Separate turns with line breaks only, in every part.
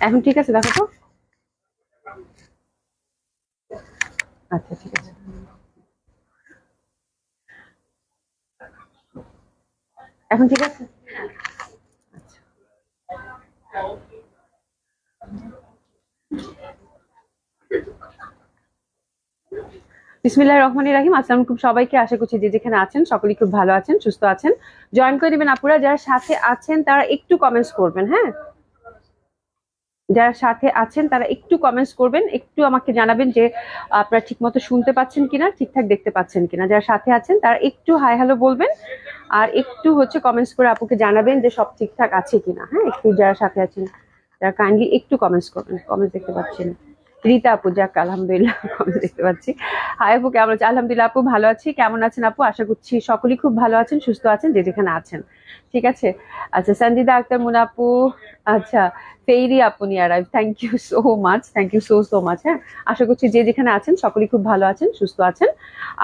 এখন ঠিক আছে, দেখো তো। আচ্ছা ঠিক আছে, এখন ঠিক আছে। বিসমিল্লাহির রহমানির রহিম। আসসালামু আলাইকুম সবাইকে, আশা করছি যে যেখানে আছেন সকলেই খুব ভালো আছেন, সুস্থ আছেন। জয়েন করে দিবেন আপুরা, যারা সাথে আছেন তারা একটু কমেন্টস করবেন। হ্যাঁ, যারা সাথে আছেন তারা একটু কমেন্টস করবেন, একটু আমাকে জানাবেন যে আপনারা ঠিকমতো শুনতে পাচ্ছেন কিনা, ঠিকঠাক দেখতে পাচ্ছেন কিনা। যারা সাথে আছেন তারা একটু হাই হ্যালো বলবেন, আর একটু হচ্ছে কমেন্টস করে আপুকে জানাবেন যে সব ঠিকঠাক আছে কিনা। হ্যাঁ, একটু যারা সাথে আছেন তারা কাইন্ডলি একটু কমেন্টস করবেন। কমেন্টস দেখতে পাচ্ছি না। রীতা আপু, যাক আলহামদুলিল্লাহ কমেন্টস দেখতে পাচ্ছি। হাই আপু, কেমন আছেন? আলহামদুলিল্লাহ আপু ভালো আছি। কেমন আছেন আপু? আশা করছি সকলেই খুব ভালো আছেন, সুস্থ আছেন, যে যেখানে আছেন। ঠিক আছে। আচ্ছা, সঞ্জিদা আক্তার মুনা আপু। আচ্ছা, ফেইরি আপু নিয়ে arrive, thank you so much, thank you so much. হ্যাঁ, আশা করছি যে যেখানে আছেন সকলেই খুব ভালো আছেন, সুস্থ আছেন।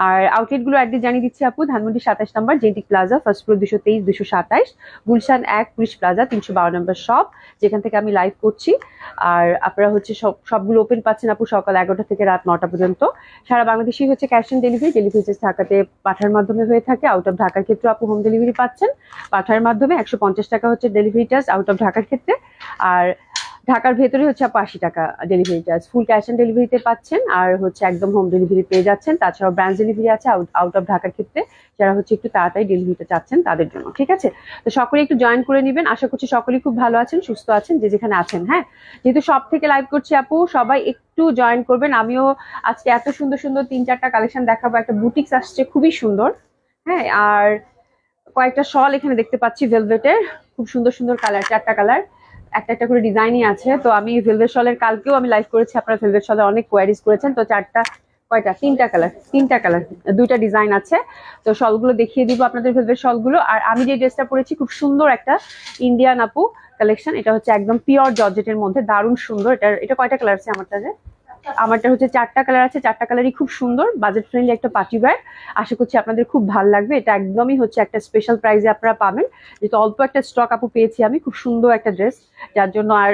আর আউটলেট গুলো অ্যাড্রেস জানিয়ে দিচ্ছি আপু। ধানমন্ডি 27 নম্বর জেন্টিক plaza, first floor 223 227, Gulshan 1 police plaza 312 number shop, যেখান থেকে আমি লাইভ করছি। আর আপনারা হচ্ছে সবগুলো ওপেন পাচ্ছেন আপু সকাল 11টা থেকে রাত 9টা পর্যন্ত। সারা বাংলাদেশে হচ্ছে cash on delivery, delivery charge ঢাকাতে পাঠার মাধ্যমে হয়ে থাকে। আউট অফ ঢাকার ক্ষেত্রে আপু হোম ডেলিভারি পাচ্ছেন পাঠার মাধ্যমে। 150 টাকা হচ্ছে ডেলিভারি চার্জ আউট অফ ঢাকার ক্ষেত্রে। আর ঢাকার ভেতরে হচ্ছে আপু 80 টাকা delivery charge. Full cash on ডেলিভারিতে পাচ্ছেন, আর হচ্ছে একদম হোম ডেলিভারি পেয়ে যাচ্ছেন। তাছাড়াও ব্রাঞ্চ ডেলিভারি আছে আউট অফ ঢাকার ক্ষেত্রে, যারা হচ্ছে একটু তাড়াতাড়ি ডেলিভারিটা চাচ্ছেন তাদের জন্য। ঠিক আছে, তো সকলে একটু জয়েন করে নেবেন। আশা করছি সকলেই খুব ভালো আছেন, সুস্থ আছেন, যে যেখানে আছেন। হ্যাঁ, যেহেতু সব থেকে লাইভ করছি আপু, সবাই একটু জয়েন করবেন। আমিও আজকে এত সুন্দর সুন্দর 3-4টা কালেকশন দেখাবো। একটা বুটিক্স আসছে খুবই সুন্দর। হ্যাঁ, আর কয়েকটা শল এখানে দেখতে পাচ্ছি ভেলভেটের, খুব সুন্দর সুন্দর কালার, 4টা কালার, একটা একটা করে ডিজাইনই আছে। তো আমি ভেলভেট শলের কালকেও আমি লাইভ করেছি, আপনারা ভেলভেট শলে অনেক কোয়ারিজ করেছেন। তো 4টা, কয়টা, 3টা কালার, 2টা ডিজাইন আছে। তো শলগুলো দেখিয়ে দিব আপনাদের, ভেলভেট শলগুলো। আর আমি যে ড্রেসটা পরেছি খুব সুন্দর একটা ইন্ডিয়ান আপু কালেকশন, এটা হচ্ছে একদম পিওর জর্জেটের মধ্যে, দারুণ সুন্দর। এটা কয়টা কালার আছে আমারটা হচ্ছে 4টা কালার আছে, 4টা কালারই খুব সুন্দর, বাজেট ফ্রেন্ডলি একটা পার্টি ওয়্যার। আশা করছি আপনাদের খুব ভালো লাগবে। এটা একদমই হচ্ছে একটা স্পেশাল প্রাইসে আপনারা পাবেন, যেহেতু অল্প একটা স্টক আপু পেয়েছি আমি। খুব সুন্দর একটা ড্রেস, যার জন্য আর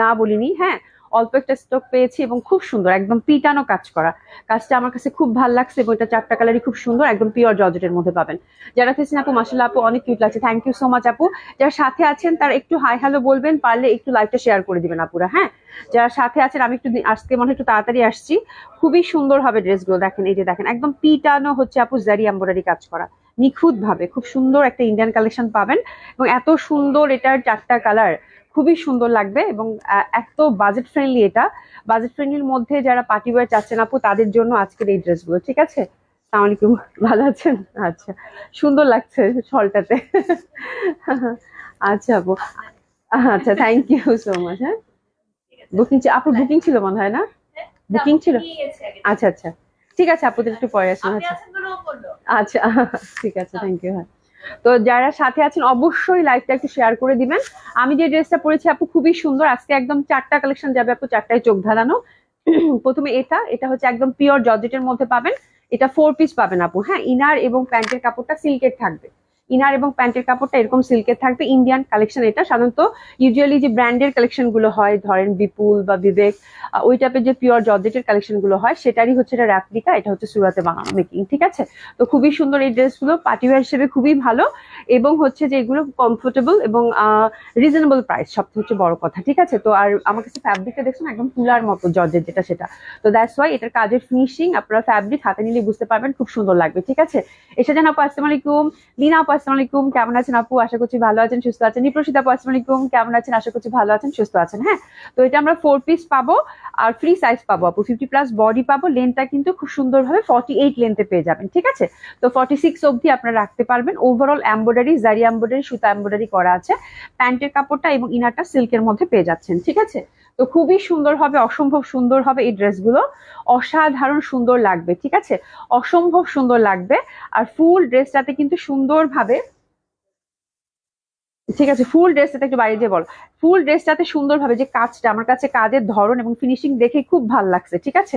না বলিনি। হ্যাঁ, অল্প একটা স্টক পেয়েছি এবং খুব সুন্দর, একদম পিটানো কাজ করা। কাজটা আমার কাছে খুব ভালো লাগছে, এবং এটা 4টা কালারই খুব সুন্দর, একদম পিওর জর্জেটের মধ্যে পাবেন। যারা থেছেন আপু, মাশাআল্লাহ আপু অনেক কিউট লাগছে, থ্যাংক ইউ সো মাচ আপু। যারা সাথে আছেন তারা একটু হাই হ্যালো বলবেন, পারলে একটু লাইভটা শেয়ার করে দিবেন আপুরা। হ্যাঁ, যারা সাথে আছেন, আমি একটু আজকে মনে হয় একটু তাড়াতাড়ি আসছি। খুবই সুন্দর হবে ড্রেসগুলো, দেখেন এই যে দেখেন, একদম পিটানো হচ্ছে আপু জারি এমব্রয়ডারি কাজ করা, নিখুঁত ভাবে। খুব সুন্দর একটা ইন্ডিয়ান কালেকশন পাবেন, এবং এত সুন্দর, এটার 4টা কালার খুবই সুন্দর লাগবে, এবং এত বাজেট ফ্রেন্ডলি। এটা বাজেট ফ্রেন্ডলির মধ্যে যারা পার্টি ওয়্যার চাচ্ছেন আপু, তাদের জন্য আজকের এই ড্রেসগুলো। ঠিক আছে, আসসালামু আলাইকুম, ভালো আছেন? আচ্ছা, সুন্দর লাগছে শলটাতে। আচ্ছা আপু, আচ্ছা থ্যাংক ইউ সো মাচ। হ্যাঁ, বুকিং আপুর বুকিং ছিল মনে হয় না? বুকিং ছিল? আচ্ছা আচ্ছা, ঠিক আছে আপুদের একটু পরে আসুন। আচ্ছা আচ্ছা, ঠিক আছে, থ্যাংক ইউ। হ্যাঁ, তো যারা সাথে আছেন অবশ্যই লাইভটা একটু শেয়ার করে দিবেন। আমি যে ড্রেসটা পরেছি আপু খুবই সুন্দর, আজকে একদম 4টা কালেকশন যাবে আপু, 4টায় চোখ ধাঁধানো। প্রথমে এটা হচ্ছে একদম পিওর জর্জেটের মধ্যে পাবেন। এটা 4 পিস পাবেন আপু। হ্যাঁ, ইনার এবং প্যান্টের কাপড়টা সিল্কের থাকবে। ইনার এবং প্যান্টের কাপড়টা এরকম সিল্কের থাকবে। ইন্ডিয়ান কালেকশন এটা। সাধারণত ইউজুয়ালি যে ব্র্যান্ডের কালেকশন গুলো হয়, ধরেন বিপুল বা বিবেক, ওই টাইপের যে পিওর জর্জেটের কালেকশন গুলো হয়, সেটারই হচ্ছে এটা রেপ্লিকা। এটা হচ্ছে সুরাতে বানানো মেকিং। ঠিক আছে, তো খুবই সুন্দর এই ড্রেসগুলো, পার্টি ওয়্যার হিসেবে খুবই ভালো, এবং হচ্ছে যে এগুলো কমফোর্টেবল এবং রিজনেবল প্রাইস, সবথেকে হচ্ছে বড় কথা। ঠিক আছে, তো আর আমার কাছে ফ্যাব্রিকটা দেখছেন একদম তুলার মতো জর্জেট, যেটা সেটা। তো দ্যাটস ওয়াই এটার কাজের ফিনিশিং আপনারা ফ্যাব্রিক হাতে নিলে বুঝতে পারবেন, খুব সুন্দর লাগবে। ঠিক আছে, এসে যান আপু। আসসালামু আলাইকুম। লিনা আপু, আসসালামু আলাইকুম, কেমন আছেন আপু? আশা করছি ভালো আছেন, সুস্থ আছেন। নিপ্রসিত আপু, আসসালামু আলাইকুম, কেমন আছেন? আশা করছি ভালো আছেন, সুস্থ আছেন। হ্যাঁ, তো এটা আমরা 4 পিস পাবো, আর ফ্রি সাইজ পাবো আপু। 50+ বডি পাবো, লেন্থটা কিন্তু খুব সুন্দরভাবে 48 লেন্থে পেয়ে যাবেন। ঠিক আছে, তো 46 অবধি আপনারা রাখতে পারবেন। ওভারঅল এমব্রয়ডারি, জারি এমব্রয়ডারি, সুতা এমব্রয়ডারি করা আছে। প্যান্টের কাপড়টা এবং ইনারটা সিল্কের মধ্যে পেয়ে যাচ্ছেন। ঠিক আছে, তো খুবই সুন্দর হবে, অসম্ভব সুন্দর হবে এই ড্রেসগুলো, অসাধারণ সুন্দর লাগবে। ঠিক আছে, অসম্ভব সুন্দর লাগবে। আর ফুল ড্রেসটাতে কিন্তু সুন্দরভাবে ঠিক আছে, ফুল ড্রেসটা একটু বাইরে দিয়ে বলো। ফুল ড্রেসটাতে সুন্দরভাবে যে কাজটা, আমার কাছে কাজের ধরন এবং ফিনিশিং দেখে খুব ভালো লাগছে। ঠিক আছে,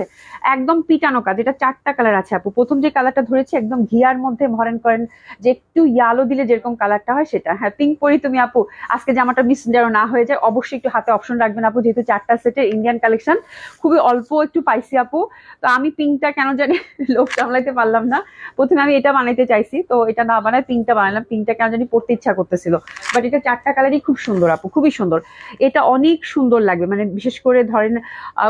একদম পিটানো কাজ। এটা 4টা কালার আছে আপু। প্রথম যে কালারটা ধরেছি একদম ঘিয়ার মধ্যে, মনে করেন যে একটু ইয়ালো দিলে যেরকম কালারটা হয় সেটা। হ্যাঁ, পিঙ্ক পরি তুমি আপু। আজকে জামাটা মিস যেন না হয়ে যায়, অবশ্যই একটু হাতে অপশন রাখবেন আপু, যেহেতু 4টা সেটের ইন্ডিয়ান কালেকশন খুবই অল্প একটু পাইছি আপু। তো আমি পিঙ্কটা কেন জানি লোভ সামলাইতে পারলাম না। প্রথমে আমি এটা বানাইতে চাইছি, তো এটা না বানায় পিঙ্কটা বানালাম। পিঙ্কটা কেন জানি পড়তে ইচ্ছা করতেছিল। বাট এটা 4টা কালারই খুব সুন্দর আপু, খুবই সুন্দর। এটা অনেক সুন্দর লাগবে, মানে বিশেষ করে ধরেন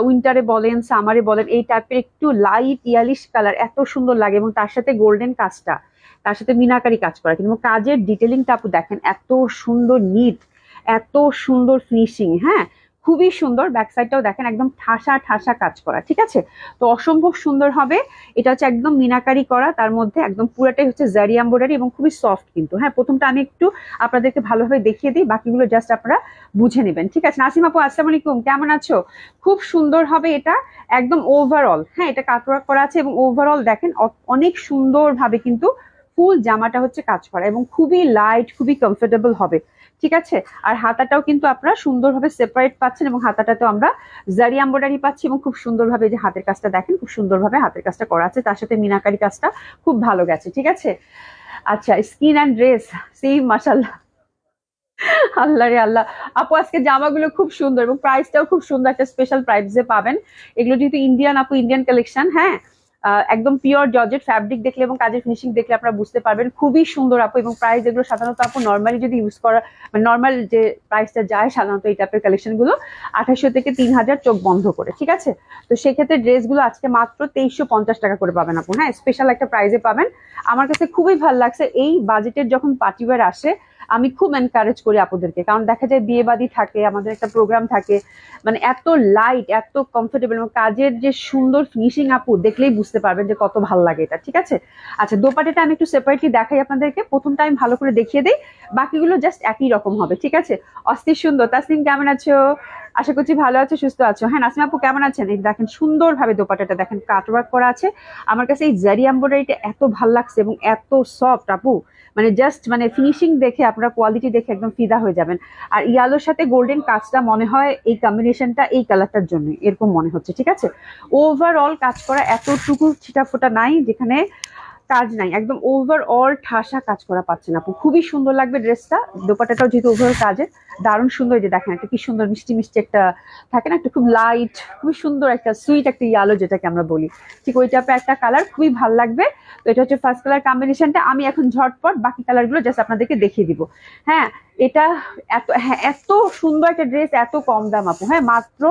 উইন্টারে বলেন, সামারে বলেন, এই টাইপের একটু লাইট ইয়ালিশ কালার এত সুন্দর লাগে। এবং তার সাথে গোল্ডেন কাজটা, তার সাথে মিনাকারি কাজ করা, কিন্তু কাজের ডিটেলিংটা আপু দেখেন, এত সুন্দর নিট, এত সুন্দর ফিনিশিং। হ্যাঁ, খুবই সুন্দর। ব্যাক সাইডটাও দেখেন, একদম ঠাসা ঠাসা কাজ করা। ঠিক আছে, তো অসম্ভব সুন্দর হবে। এটা হচ্ছে একদম মিনাকারি করা, তার মধ্যে একদম পুরাটাই হচ্ছে জারি এমব্রয়ডারি এবং খুবই সফট কিন্তু। হ্যাঁ, প্রথমটা আমি একটু আপনাদেরকে ভালোভাবে দেখিয়ে দিই, বাকিগুলো জাস্ট আপনারা বুঝে নেবেন। ঠিক আছে, নাসিম আপু আসসালামু আলাইকুম, কেমন আছো? খুব সুন্দর হবে এটা, একদম ওভারঅল। হ্যাঁ, এটা কাটওয়ার্ক করা আছে এবং ওভারঅল দেখেন অনেক সুন্দর ভাবে কিন্তু ফুল জামাটা হচ্ছে কাজ করা এবং খুবই লাইট, খুবই কমফোর্টেবল হবে। ঠিক আছে, আর হাতাটাও কিন্তু আপনারা সুন্দরভাবে সেপারেট পাচ্ছেন এবং হাতাটাতেও আমরা জারি এমব্রয়ডারি পাচ্ছি এবং খুব সুন্দরভাবে যে হাতের কাজটা দেখেন, খুব সুন্দরভাবে হাতের কাজটা করা আছে, তার সাথে মিনাকারি কাজটা খুব ভালো গেছে। ঠিক আছে, আচ্ছা, স্কিন অ্যান্ড ড্রেস সেম, মাশাআল্লাহ। আল্লাহ রে আল্লাহ। আপু আজকে জামাগুলো খুব সুন্দর এবং প্রাইসটাও খুব সুন্দর, একটা স্পেশাল প্রাইসে পাবেন। এগুলো যেহেতু ইন্ডিয়ান আপু, ইন্ডিয়ান কালেকশন। হ্যাঁ, একদম পিওর জর্জেট ফ্যাব্রিক দেখলে এবং কাজের ফিনিশিং দেখলে আপনারা বুঝতে পারবেন, খুবই সুন্দর আপু। এবং প্রাইস এগুলো সাধারণত আপু নর্মালি যদি ইউজ করা, মানে নর্মাল যে প্রাইসটা যায় সাধারণত এই টাইপের কালেকশন গুলো 2800 থেকে 3000 চোখ বন্ধ করে। ঠিক আছে, তো সেক্ষেত্রে ড্রেসগুলো আজকে মাত্র 2350 টাকা করে পাবেন আপু। হ্যাঁ, স্পেশাল একটা প্রাইসে পাবেন। আমার কাছে খুবই ভালো লাগছে। এই বাজেটের যখন পার্টিওয়ার আসে আমি খুব এনকারেজ করি আপুদেরকে, কারণ দেখা যায় বিয়ে বাড়ি থাকে, আমাদের একটা প্রোগ্রাম থাকে, মানে এত লাইট, এত কমফোর্টেবল এবং কাজের যে সুন্দর ফিনিশিং আপু দেখলেই বুঝতে পারবেন যে কত ভালো লাগে এটা। ঠিক আছে, আচ্ছা, দোপাট্টাটা আমি একটু সেপারেটলি দেখাই আপনাদেরকে। প্রথমটা আমি ভালো করে দেখিয়ে দিই, বাকিগুলো জাস্ট একই রকম হবে। ঠিক আছে, অস্থির সুন্দর। তাসলিম কেমন আছো? আশা করছি ভালো আছো, সুস্থ আছো। হ্যাঁ, নাসিমা আপু কেমন আছেন? এই দেখেন সুন্দরভাবে দোপাট্টাটা দেখেন কাটওয়ার্ক করা আছে। আমার কাছে এই জারি এমব্রয়ডারিটা এত ভালো লাগছে এবং এত সফট আপু, মানে জাস্ট মানে ফিনিশিং দেখে আপনারা, কোয়ালিটি দেখে একদম ফিদা হয়ে যাবেন। আর ইয়ালোর সাথে গোল্ডেন কাজটা মনে হয় এই কম্বিনেশনটা এই কালারটার জন্য এরকম মনে হচ্ছে। ঠিক আছে, ওভারঅল কাজ করা, এতটুকু ছিটাফোটা নাই যেখানে কাজ নাই, একদম ওভারঅল ঠাসা কাজ করা পাচ্ছেন আপু। খুবই সুন্দর লাগবে ড্রেসটা। দোপাট্টাটাও যেহেতু ওভারঅল কাজের, দারুণ সুন্দর। যে দেখেন একটা কি সুন্দর মিষ্টি মিষ্টি একটা থাকে না, একটা খুব লাইট, খুবই সুন্দর একটা সুইট একটা ইয়ালো যেটাকে আমরা বলি, ঠিক ওই টাইপের একটা কালার, খুবই ভালো লাগবে। তো এটা হচ্ছে ফার্স্ট কালার কম্বিনেশনটা। আমি এখন ঝটপট বাকি কালারগুলো জাস্ট আপনাদেরকে দেখিয়ে দিব। হ্যাঁ, এটা এত সুন্দর একটা ড্রেস, এত কম দাম আপু। হ্যাঁ, মাত্র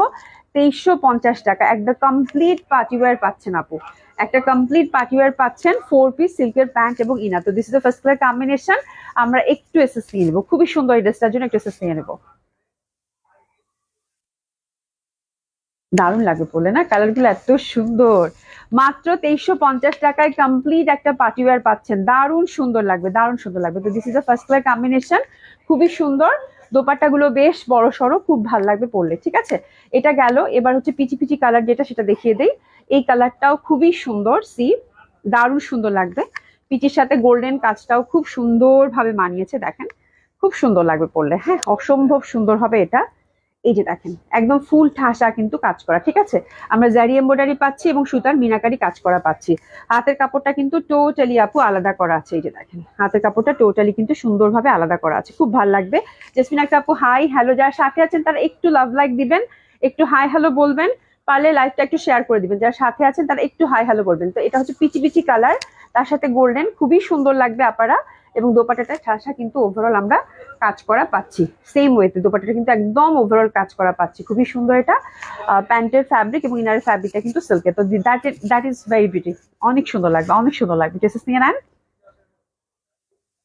2350 টাকা একটা কমপ্লিট পার্টিওয়ার পাচ্ছেন আপু। একটা কমপ্লিট পার্টিওয়ার পাচ্ছেন, 4 পিস সিল্কের প্যান্ট এবং ইনার। তো this is the first colour combination. আমরা একটু এসএস নিয়ে নেবো, খুবই সুন্দর এই ড্রেসটার জন্য একটু এসএস নিয়ে নেবো। দারুণ লাগে বলে না, কালার গুলো এত সুন্দর। মাত্র 2350 টাকায় কমপ্লিট একটা পার্টিওয়ার পাচ্ছেন, দারুণ সুন্দর লাগবে, দারুণ সুন্দর লাগবে। তো this is the first colour combination, খুবই সুন্দর। দোপাট্টা গুলো বেশ বড় সড়ো, খুব ভালো লাগবে পরলে। ঠিক আছে, এটা গেল। এবার হচ্ছে পিচি পিচি কালার যেটা, সেটা দেখিয়ে দেই। এই কালারটাও খুবই সুন্দর, সি, দারুণ সুন্দর লাগবে। পিচির সাথে গোল্ডেন কাজটাও খুব সুন্দর ভাবে মানিয়েছে, দেখেন খুব সুন্দর লাগবে পরলে। হ্যাঁ, অসম্ভব সুন্দর হবে এটা। এই যে দেখেন একদম ফুল ঠাসা কিন্তু কাজ করা। ঠিক আছে, আমরা জারি এমব্রয়ডারি পাচ্ছি এবং সুতার মিনাকারি কাজ করা পাচ্ছি। হাতের কাপড়টা কিন্তু টোটালি আপু আলাদা করা আছে। এই যে দেখেন হাতের কাপড়টা টোটালি কিন্তু সুন্দরভাবে আলাদা করা আছে, খুব ভালো লাগবে। জেসমিন একটা আপু হাই হ্যালো, যারা সাথে আছেন তারা একটু লাভ লাইক দিবেন, একটু হাই হ্যালো বলবেন, পারলে লাইভটা একটু শেয়ার করে দিবেন। যারা সাথে আছেন তারা একটু হাই হ্যালো বলবেন। তো এটা হচ্ছে পিচি পিচি কালার, তার সাথে গোল্ডেন, খুবই সুন্দর লাগবে আপারা। এবং দোপাট্টাটা ঠাসা কিন্তু ওভারঅল আমরা কাজ করা পাচ্ছি। সেম ওয়েতে দোপাট্টাটা কিন্তু একদম ওভারঅল কাজ করা পাচ্ছি, খুবই সুন্দর। এটা প্যান্টের ফ্যাব্রিক এবং ইনারের ফ্যাব্রিকটা কিন্তু সিল্কের। তো দ্যাট ইজ ভেরি বিউটি, অনেক সুন্দর লাগবে, অনেক সুন্দর লাগবে। ড্রেসেস নিয়ে নেন,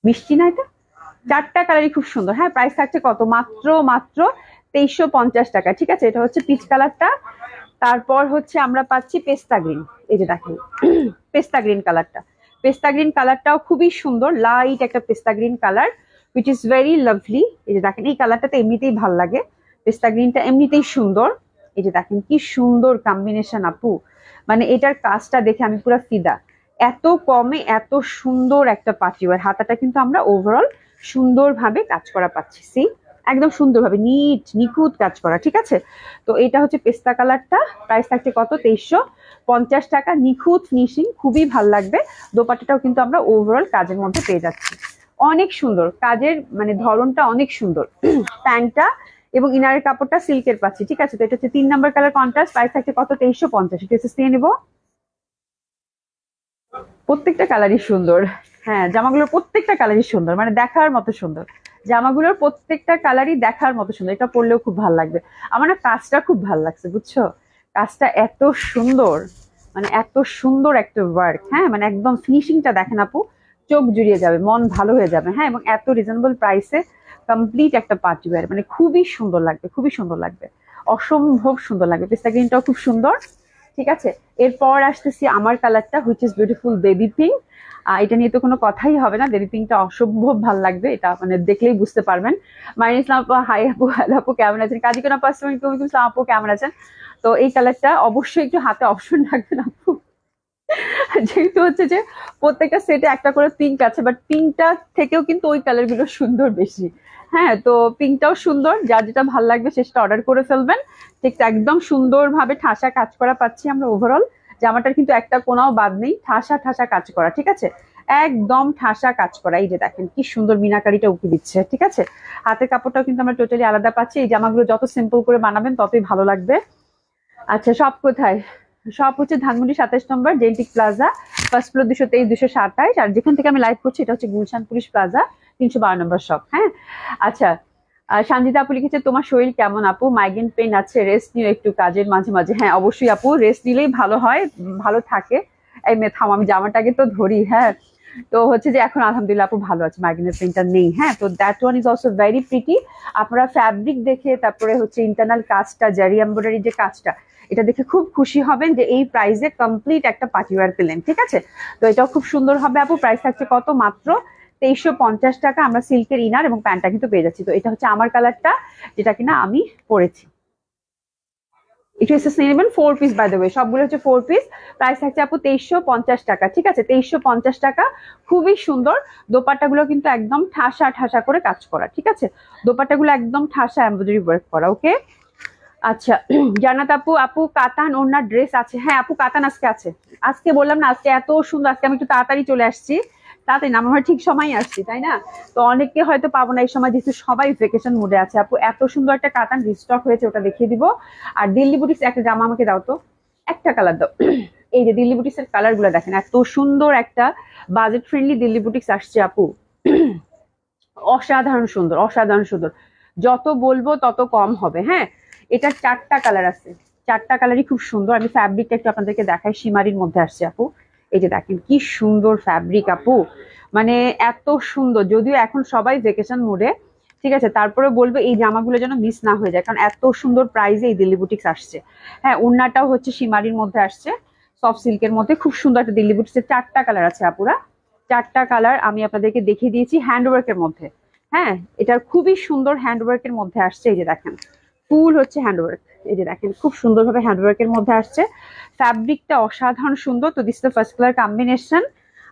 মিষ্টি না এটা? 4টা কালারই খুব সুন্দর। হ্যাঁ, প্রাইস থাকছে কত? মাত্র মাত্র 2350 টাকা। ঠিক আছে, এটা হচ্ছে পিচ কালারটা। তারপর হচ্ছে আমরা পাচ্ছি পেস্তা গ্রিন। এই যে দেখেন পেস্তা গ্রিন কালারটা, পেস্তা গ্রিন কালারটাও খুবই সুন্দর, লাইট একটা পেস্তা green colour, which is very lovely. এই যে দেখেন এই কালারটা তো এমনিতেই ভাল লাগে, পেস্তা গ্রিনটা এমনিতেই সুন্দর। এই যে দেখেন কি সুন্দর কম্বিনেশন আপু, মানে এটার কাজটা দেখে আমি পুরো ফিদা। এত কমে এত সুন্দর একটা পার্টিওয়ার, হাতাটা কিন্তু আমরা ওভারঅল সুন্দরভাবে কাজ করা পাচ্ছি। সি একদম সুন্দরভাবে নিখুঁত কাজ করা, ঠিক আছে। তো এটা হচ্ছে পেস্তা কালারটা, প্রাইস থাকছে কত, 2350 টাকা। নিখুঁত ফিনিশিং, খুবই ভাল লাগবে। দোপাট্টাটাও কিন্তু আমরা ওভারঅল কাজের মধ্যে পেয়ে যাচ্ছি। অনেক সুন্দর কাজের, মানে ধরনটা অনেক সুন্দর। প্যান্টটা এবং ইনারের কাপড়টা সিল্কের পাচ্ছি, ঠিক আছে। তো এটা হচ্ছে 3 নাম্বার কালার কন্ট্রাস্ট, প্রাইস থাকছে কত, 2350। এটা নিয়ে নেবো। প্রত্যেকটা কালারই সুন্দর। হ্যাঁ, জামাগুলোর প্রত্যেকটা কালারই সুন্দর, মানে দেখার মতো সুন্দর। জামাগুলোর প্রত্যেকটা কালারই দেখার মতো সুন্দর। এটা পরলেও খুব ভালো লাগবে। আমার না কাজটা খুব ভালো লাগছে, বুঝছো। কাজটা এত সুন্দর, মানে এত সুন্দর একটা ওয়ার্ক। হ্যাঁ, মানে একদম ফিনিশিংটা দেখেন আপু, চোখ জুড়িয়ে যাবে, মন ভালো হয়ে যাবে। হ্যাঁ, এবং এত রিজনেবল প্রাইসে কমপ্লিট একটা পার্টি ওয়্যার, মানে খুবই সুন্দর লাগবে, খুবই সুন্দর লাগবে, অসম্ভব সুন্দর লাগবে। পিস্তা গ্রিনটাও খুব সুন্দর, ঠিক আছে। এরপর আসতেছি আমার কালারটা, which is beautiful baby pink. এটা নিয়ে তো কোনো কথাই হবে না, বেবি পিঙ্কটা অসম্ভব ভালো লাগবে, এটা মানে দেখলেই বুঝতে পারবেন। মাইনুল ইসলাম আপু, হাই আপু, হ্যালো আপু, কেমন আছেন? কাজী কোন ইসলাম আপু, কেমন আছেন? তো এই কালারটা অবশ্যই একটু হাতে অপশন রাখবেন আপু, যেহেতু হচ্ছে যে প্রত্যেকটা সেটে একটা করে পিঙ্ক আছে, বাট পিঙ্কটা থেকেও কিন্তু ওই কালার গুলো সুন্দর বেশি। হ্যাঁ, তো পিঙ্কটাও সুন্দর, যার যেটা ভালো লাগবে সেটা অর্ডার করে ফেলবেন। ঠিক একদম সুন্দরভাবে ঠাসা কাজ করা পাচ্ছি আমরা ওভারঅল। জামাটার কিন্তু একটা কোনাও বাদ নেই, ঠাসা ঠাসা কাজ করা, ঠিক আছে। একদম ঠাসা কাজ করা। এই যে দেখেন কি সুন্দর মিনাকারিটা উঠে দিচ্ছে, ঠিক আছে। হাতের কাপড়টাও কিন্তু আমরা টোটালি আলাদা পাচ্ছি। এই জামাগুলো যত সিম্পল করে বানাবেন ততই ভালো লাগবে। আচ্ছা, সব কোথায়? সব হচ্ছে ধানমন্ডি 27 নম্বর জেন্টিক প্লাজা, ফার্স্ট ফ্লোর 223 227। আর যেখান থেকে আমি লাইভ করছি এটা হচ্ছে Gulshan police plaza, 312 number shop. হ্যাঁ, আচ্ছা। সঞ্জিতা আপু লিখেছে, তোমার শরীর কেমন আপু? মাইগ্রেন পেন আছে, রেস্ট নিও একটু কাজের মাঝে মাঝে। হ্যাঁ, অবশ্যই আপু, রেস্ট নিলেই ভালো হয়, ভালো থাকে। এই মেথাম, আমি জামাটাকে তো ধরি। হ্যাঁ, তো হচ্ছে যে এখন আলহামদুলিল্লাহ আপু ভালো আছে, মার্গিনের প্রিন্টটা নেই। হ্যাঁ, তো that one is also very pretty. আপনারা ফ্যাব্রিক দেখে, তারপরে হচ্ছে ইন্টারনাল কাজটা, জারি এমব্রয়ডারি যে কাজটা, এটা দেখে খুব খুশি হবেন যে এই প্রাইসে কমপ্লিট একটা পার্টিওয়ার পেলেন, ঠিক আছে। তো এটাও খুব সুন্দর হবে আপু। প্রাইস থাকছে কত, মাত্র 2350 টাকা। আমরা সিল্কের ইনার এবং প্যান্টটা কিন্তু পেয়ে যাচ্ছি। তো এটা হচ্ছে আমার কালারটা, যেটা কিনা আমি পরেছি। একটু এসএস নিয়ে নেবেন, 4 পিস বাই দ্য ওয়ে, সবগুলো হচ্ছে 4 পিস। প্রাইস থাকছে আপু 2350 টাকা, ঠিক আছে। 2350 টাকা, খুবই সুন্দর। দোপাট্টাগুলো কিন্তু একদম ঠাসা ঠাসা করে কাজ করা, ঠিক আছে। দোপাট্টাগুলো একদম ঠাসা এমব্রয়ডারি ওয়ার্ক করা, ওকে। আচ্ছা, জান্নাত আপু, আপু কাতান ওনার ড্রেস আছে? হ্যাঁ আপু, কাতান আজকে আছে। আজকে বললাম না, আজকে এত সুন্দর, আজকে আমি একটু তাড়াতাড়ি চলে আসছি। তাড়াতাড়ি না, আমরা ঠিক সময় আসছি, তাই না? তো অনেককে হয়তো পাবো না এই সময়, যেহেতু সবাই ভেকেশন মুডে আছে। আপু এত সুন্দর একটা কাতান রিস্টক হয়েছে, ওটা দেখিয়ে দিব। আর দিল্লি বুটিক্স একটা জামা আমাকে দাও তো, একটা কালার দাও। এই যে দিল্লি বুটিক্স এর কালার গুলো দেখেন, এত সুন্দর একটা বাজেট ফ্রেন্ডলি দিল্লি বুটিক্স আসছে আপু। অসাধারণ সুন্দর, অসাধারণ সুন্দর। যত বলবো তত কম হবে। হ্যাঁ, এটার 4টা কালার আছে, 4টা কালারই খুব সুন্দর। আমি ফ্যাব্রিকটা একটু আপনাদেরকে দেখাই, শিমারির মধ্যে আসছে আপু। এই যে দেখেন কি সুন্দর ফ্যাব্রিক আপু, মানে এত সুন্দর। যদিও এখন সবাই ভেকেশন মোডে, ঠিক আছে, তারপরে বলবো এই জামাগুলো যেন মিস না হয়ে যায়, কারণ এত সুন্দর প্রাইসে এই দিল্লি বুটিক্স আসছে। হ্যাঁ, ওড়নাটাও হচ্ছে শিমারির মধ্যে আসছে, সফট সিল্কের মধ্যে, খুব সুন্দর একটা দিল্লি বুটিক্সের 4টা কালার আছে আপুরা। 4টা কালার আমি আপনাদেরকে দেখিয়ে দিয়েছি হ্যান্ডওয়ার্কের মধ্যে। হ্যাঁ, এটার খুবই সুন্দর হ্যান্ডওয়ার্কের মধ্যে আসছে। এই যে দেখেন, ফুল হচ্ছে হ্যান্ডওয়ার্ক। এই যে দেখেন, খুব সুন্দরভাবে হ্যান্ডওয়ার্কের মধ্যে আসছে। ফ্যাব্রিকটা অসাধারণ সুন্দর। তো this the first colour combination.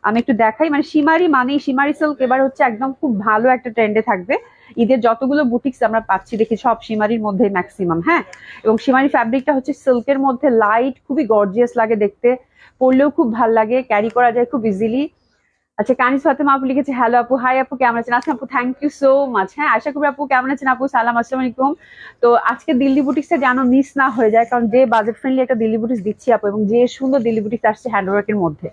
আমি একটু দেখাই, মানে শিমারি মানেই শিমারি সিল্ক এবার হচ্ছে একদম খুব ভালো একটা ট্রেন্ডে থাকবে। ঈদের যতগুলো বুটিক্স আমরা পাচ্ছি দেখি সব শিমারির মধ্যে ম্যাক্সিমাম। হ্যাঁ, এবং শিমারি ফ্যাব্রিকটা হচ্ছে সিল্কের মধ্যে লাইট, খুবই গর্জিয়াস লাগে দেখতে, পরলেও খুব ভাল লাগে, ক্যারি করা যায় খুব ইজিলি। আচ্ছা, কানিস ফাতেমা আপু লিখেছে, হ্যালো আপু, হাই আপু, কেমন আছেন? আচ্ছা আপু, থ্যাংক ইউ সো মাচ। হ্যাঁ, আশা করি আপু কেমন আছেন? আপু সালাম, আসসালামু আলাইকুম। তো আজকে দিল্লি বুটিক্সে যেন মিস না হয়ে যায়, কারণ যে বাজেট ফ্রেন্ডলি একটা দিল্লি বুটিক্স দিচ্ছি আপু, এবং যে সুন্দর দিল্লি বুটিক্স আসছে হ্যান্ডওয়ার্কের মধ্যে।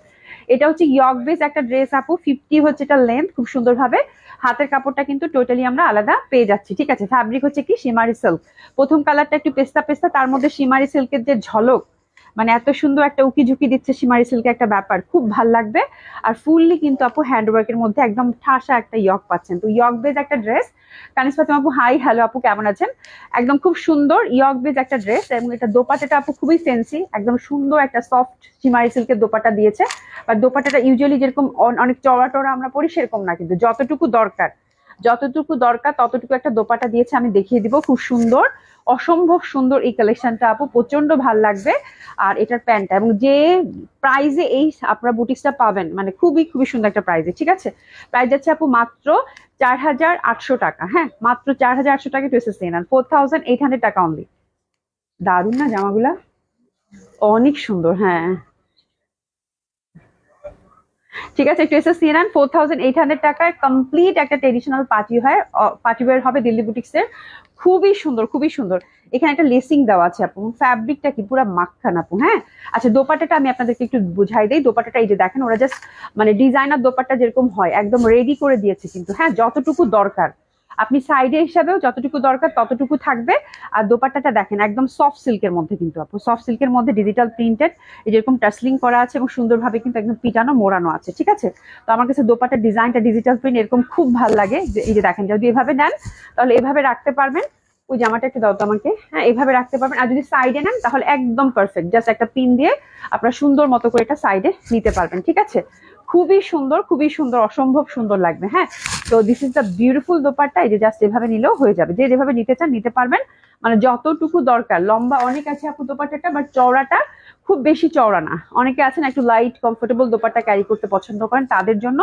এটা হচ্ছে ইয়ক বেস একটা ড্রেস আপু, 50 হচ্ছে এটা লেন্থ, খুব সুন্দরভাবে। হাতের কাপড়টা কিন্তু টোটালি আমরা আলাদা পেয়ে যাচ্ছি, ঠিক আছে। ফ্যাব্রিক হচ্ছে কি শিমারি সিল্ক। প্রথম কালারটা একটু পেস্তা পেস্তা, তার মধ্যে শিমারি সিল্কের যে ঝলক, মানে এত সুন্দর একটা উকি ঝুঁকি দিচ্ছে শিমারি সিল্কের একটা ব্যাপার, খুব ভাল লাগবে। আর ফুললি কিন্তু আপু হ্যান্ডওয়ার্কের মধ্যে একদম ঠাসা একটা ইয়ক পাচ্ছেন। তো ইয়ক বেজ একটা ড্রেস। কানিস ফাতেমা আপু, হাই, হ্যালো আপু, কেমন আছেন? একদম খুব সুন্দর ইয়ক বেজ একটা ড্রেস, এবং এটা দোপাটাটা আপু খুবই ফ্যান্সি, একদম সুন্দর একটা সফট শিমারি সিল্কের দোপাটা দিয়েছে। আর দোপাটাটা ইউজুয়ালি যেরকম অনেক চড়া টড়া আমরা পরি সেরকম না, কিন্তু যতটুকু দরকার যতটুকু দরকার ততটুকু একটা দোপাট্টা দিয়েছে, আমি দেখিয়ে দিব, খুব সুন্দর, অসম্ভব সুন্দর এই কালেকশনটা আপু, প্রচন্ড ভাল লাগবে। আর এটার প্যান্টটা এবং যে প্রাইজে এই আপনারা বুটিক্সটা পাবেন, মানে খুবই খুবই সুন্দর একটা প্রাইজে, ঠিক আছে। প্রাইস যাচ্ছে আপু মাত্র 4,800 টাকা, হ্যাঁ মাত্র 4,800 টাকা টু এসএস নেন, 4,800 টাকা অনলি। দারুন না জামাগুলা, অনেক সুন্দর, হ্যাঁ ঠিক আছে, একটু এসে সিয়ে নেন। 4,800 টাকায় কমপ্লিট একটা ট্রেডিশনাল পার্টি ওয়্যার হবে দিল্লি বুটিক্স এর, খুবই সুন্দর খুবই সুন্দর। এখানে একটা লেসিং দেওয়া আছে আপু, ফ্যাব্রিকটা কি পুরো মাখন আপু, হ্যাঁ। আচ্ছা দোপাট্টাটা আমি আপনাদেরকে একটু বুঝাই দেই, দোপাট্টাটা এই যে দেখেন, ওরা জাস্ট মানে ডিজাইনার দোপাট্টা যেরকম হয় একদম রেডি করে দিয়েছে কিন্তু, হ্যাঁ যতটুকু দরকার আপনি সাইডে হিসাবেও যতটুকু দরকার ততটুকু থাকবে। আর দোপাট্টাটা দেখেন একদম সফট সিল্কের মধ্যে কিন্তু আপু, সফট সিল্কের মধ্যে ডিজিটাল প্রিন্টেড, যেরকম টাসলিং করা আছে এবং সুন্দরভাবে কিন্তু একদম পিটানো মোড়ানো আছে, ঠিক আছে। তো আমার কাছে দোপাট্টার ডিজাইনটা ডিজিটাল প্রিন্ট এরকম খুব ভালো লাগে, যে এই যে দেখেন যদি এভাবে নেন তাহলে এভাবে রাখতে পারবেন, ওই জামাটা একটু দাও তো আমাকে, হ্যাঁ এভাবে রাখতে পারবেন। আর যদি সাইডে নেন তাহলে একদম পারফেক্ট, জাস্ট একটা পিন দিয়ে আপনারা সুন্দর মতো করে এটা সাইডে নিতে পারবেন, ঠিক আছে। খুবই সুন্দর খুবই সুন্দর, অসম্ভব সুন্দর লাগবে, হ্যাঁ। তো this is the beautiful dupatta, এই যে জাস্ট এভাবে নিলেও হয়ে যাবে, যে যেভাবে নিতে চান নিতে পারবেন, মানে যতটুকু দরকার। লম্বা অনেক আছে আপু দোপাট্টাটা, বাট চওড়াটা খুব বেশি চওড়া না। অনেকে আছেন একটু লাইট কমফোর্টেবল দোপাট্টা ক্যারি করতে পছন্দ করেন, তাদের জন্য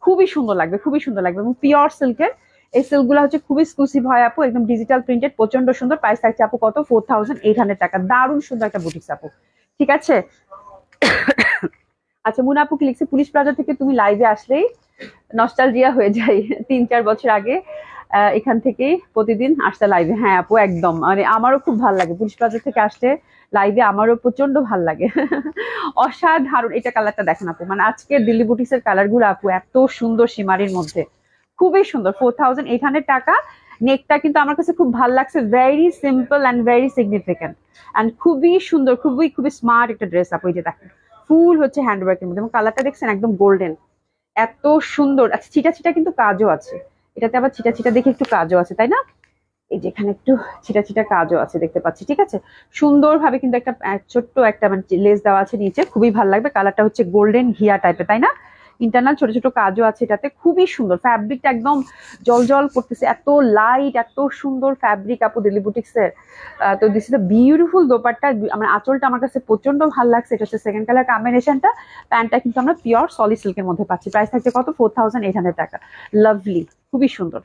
খুবই সুন্দর লাগবে, খুবই সুন্দর লাগবে। এবং পিওর সিল্কের এই সিল্ক গুলো হচ্ছে খুবই এক্সক্লুসিভ হয় আপু, একদম ডিজিটাল প্রিন্টেড, প্রচন্ড সুন্দর। প্রাইস থাকছে আপু কত, 4,800 টাকা। দারুণ সুন্দর একটা বুটিক্স আপু, ঠিক আছে। আচ্ছা মুনা আপু কি লিখছে, পুলিশ প্লাজা থেকে তুমি লাইভে আসলেই নস্টালজিয়া হয়ে যায়। 3-4 বছর আগে এখান থেকে প্রতিদিন আসতে লাইভে, হ্যাঁ আপু একদম, মানে আমারও খুব ভালো লাগে পুলিশ প্লাজা থেকে আসতে লাইভে, আমারও প্রচন্ড ভাল লাগে। অসাধারণ, এটা কালারটা দেখেন আপু, মানে আজকের দিল্লি বুটিক্স এর কালার গুলো আপু এত সুন্দর সীমারির মধ্যে, খুবই সুন্দর। 4,800 টাকা। নেকটা কিন্তু আমার কাছে খুব ভালো লাগছে, very simple and very significant and খুবই সুন্দর, খুবই খুবই স্মার্ট একটা ড্রেস আপু। এই যে দেখেন ফুল হচ্ছে হ্যান্ডওয়ার্কের মধ্যে, এবং কালারটা দেখছেন একদম গোল্ডেন, এত সুন্দর। আচ্ছা ছিটা ছিটা কিন্তু কাজও আছে এটাতে, আবার ছিটা ছিটা দেখে একটু কাজও আছে তাই না, এই যে এখানে একটু ছিটা ছিটা কাজও আছে দেখতে পাচ্ছি, ঠিক আছে। সুন্দরভাবে কিন্তু একটা ছোট্ট একটা মানে লেস দেওয়া আছে নিচে, খুবই ভালো লাগবে। কালারটা হচ্ছে গোল্ডেন ঘিয়া টাইপের তাই না, ইন্টারনাল ছোট ছোট কাজও আছে এটাতে, খুবই সুন্দর। ফ্যাব্রিকটা একদম জল জল করতেছে, এত লাইট, এত সুন্দর ফ্যাব্রিক আপু দিল্লি বুটিক্স এর। তো this is the beautiful dupatta, আমার আঁচলটা আমার কাছে প্রচন্ড ভালো লাগছে, এটা হচ্ছে সেকেন্ড কালার কম্বিনেশনটা। প্যান্টটা কিন্তু আমরা পিওর সলিড সিল্কের মধ্যে পাচ্ছি, প্রাইস থাকছে কত, 4,800 টাকা। লাভলি, খুবই সুন্দর।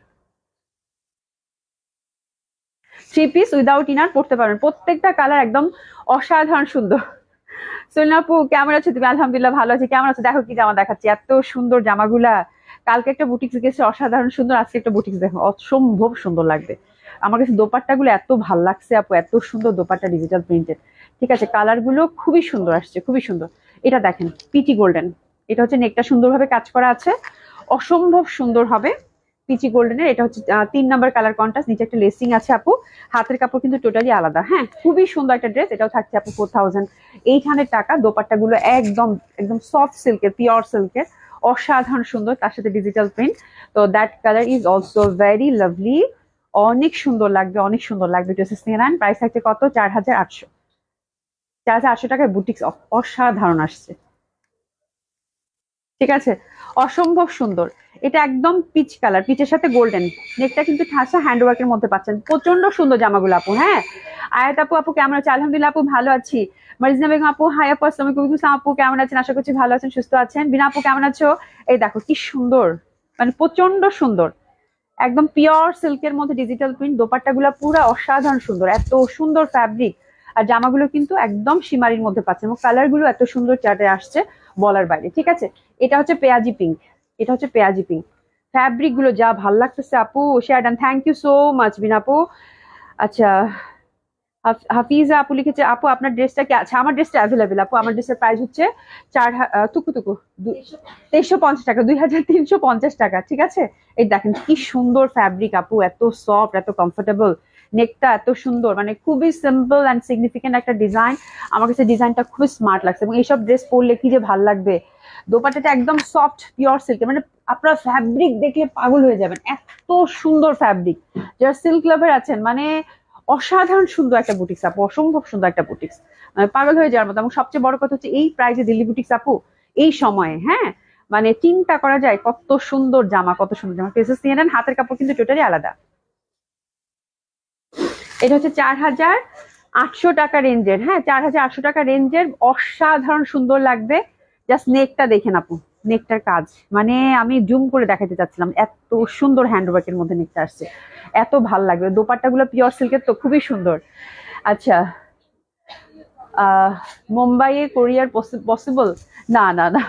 3 পিস উইদাউট ইনার পড়তে পারবেন, প্রত্যেকটা কালার একদম অসাধারণ সুন্দর। সোনা আপু কেমন আছো তুমি, আলহামদুলিল্লাহ ভালো আছি, কেমন আছো, দেখো কি জামা দেখাচ্ছি, এত সুন্দর জামাগুলা। কালকে একটা বুটিক্স গেছে অসাধারণ সুন্দর, আজকে একটা বুটিক্স দেখো অসম্ভব সুন্দর লাগবে। আমার কাছে দোপাট্টা গুলো এত ভাল লাগছে আপু, এত সুন্দর দোপাট্টা ডিজিটাল প্রিন্টেড, ঠিক আছে। কালার গুলো খুবই সুন্দর আসছে, খুবই সুন্দর। এটা দেখেন পিটি গোল্ডেন, এটা হচ্ছে নেকটা সুন্দরভাবে কাজ করা আছে, অসম্ভব সুন্দর হবে। পিচি গোল্ডেনের এটা হচ্ছে 3 নাম্বার কালার কন্ট্রাস্ট, নিচে একটা লেসিং আছে আপু, হাতের কাপড় কিন্তু টোটালি আলাদা, হ্যাঁ খুবই সুন্দর একটা ড্রেস। এটাও থাকছে আপু 4,800 টাকা। দোপাট্টা গুলো একদম একদম সফট সিল্কের, পিওর সিল্কের, অসাধারণ সুন্দর, তার সাথে ডিজিটাল প্রিন্ট। তো that colour is also very lovely, অনেক সুন্দর লাগবে, অনেক সুন্দর লাগবে। ড্রেসেস নিয়ে নেন, প্রাইস থাকছে কত, 4,800। 4,800 টাকায় বুটিক্স অসাধারণ আসছে, ঠিক আছে, অসম্ভব সুন্দর। এটা একদম পিচ কালার, পিচের সাথে গোল্ডেন, নেকটা কিন্তু ঠাসা হ্যান্ডওয়ার্কের মধ্যে পাচ্ছেন, প্রচন্ড সুন্দর জামাগুলো আপু, হ্যাঁ। আয়াত আপু, আপু কেমন আছে, আলহামদুলিল্লাহ আপু ভালো আছি। মারিজনা বেগম আপু হাই আপু, আসসালামু আলাইকুম আপু কেমন আছেন, আশা করছি ভালো আছেন সুস্থ আছেন। বিনা আপু কেমন আছো, এই দেখো কি সুন্দর, মানে প্রচন্ড সুন্দর, একদম পিওর সিল্কের মধ্যে ডিজিটাল প্রিন্ট, দোপাট্টা গুলা পুরো অসাধারণ সুন্দর, এত সুন্দর ফ্যাব্রিক। আর জামাগুলো কিন্তু একদম সীমারির মধ্যে পাচ্ছেন, এবং কালার গুলো এত সুন্দর চার্টে আসছে বলার বাইরে, ঠিক আছে। এটা হচ্ছে পেঁয়াজি পিঙ্ক, এটা হচ্ছে পেঁয়াজি পিঙ্ক। ফ্যাব্রিক গুলো যা ভাল লাগতেছে আপু, share done, thank you so much Bina আপু। আচ্ছা হাফিজা আপু লিখেছে, আপু আপনার ড্রেসটা কি, আচ্ছা আমার ড্রেসটা অ্যাভেলেবেল আপু, আমার ড্রেসের প্রাইস হচ্ছে টুকু টুকু 2,350 টাকা, 2,350 টাকা, ঠিক আছে। এই দেখেন কি সুন্দর ফ্যাব্রিক আপু, এত সফট, এত কমফোর্টেবল, নেকটা এত সুন্দর, মানে খুবই সিম্পল অ্যান্ড সিগনিফিকেন্ট একটা ডিজাইন। আমার কাছে ডিজাইনটা খুবই স্মার্ট লাগছে, এবং এইসব ড্রেস পরলে কি যে ভাল লাগবে। দোপাট্টাটা একদম সফট পিওর সিল্কের, মানে আপনারা ফ্যাব্রিক দেখলে পাগল হয়ে যাবেন, এত সুন্দর ফ্যাব্রিক। যারা সিল্ক লাভার আছেন, মানে অসাধারণ সুন্দর একটা বুটিক্স আপু, অসম্ভব সুন্দর একটা বুটিক্স, মানে পাগল হয়ে যাওয়ার মতো। এবং সবচেয়ে বড় কথা হচ্ছে এই প্রাইজে দিল্লি বুটিক্স আপু এই সময়ে, হ্যাঁ মানে চিন্তা করা যায় কত সুন্দর জামা, কত সুন্দর জামা। পেসেস নিয়ে নেন, হাতের কাপড় কিন্তু টোটালি আলাদা। এটা হচ্ছে 4800 টাকা রেঞ্জের, হ্যাঁ 4800 টাকা রেঞ্জের, অসাধারণ সুন্দর লাগবে। জাস্ট নেকটা দেখেন আপু, নেকটার কাজ মানে আমি জুম করে দেখাতে চাচ্ছিলাম, এত সুন্দর হ্যান্ডওয়ার্কের মধ্যে নেকটা আসছে, এত ভাল লাগবে। দোপাট্টাগুলো পিওর সিল্কের তো খুবই সুন্দর। আচ্ছা, মুম্বাইয়ে কোরিয়ার পসিবল? না না না,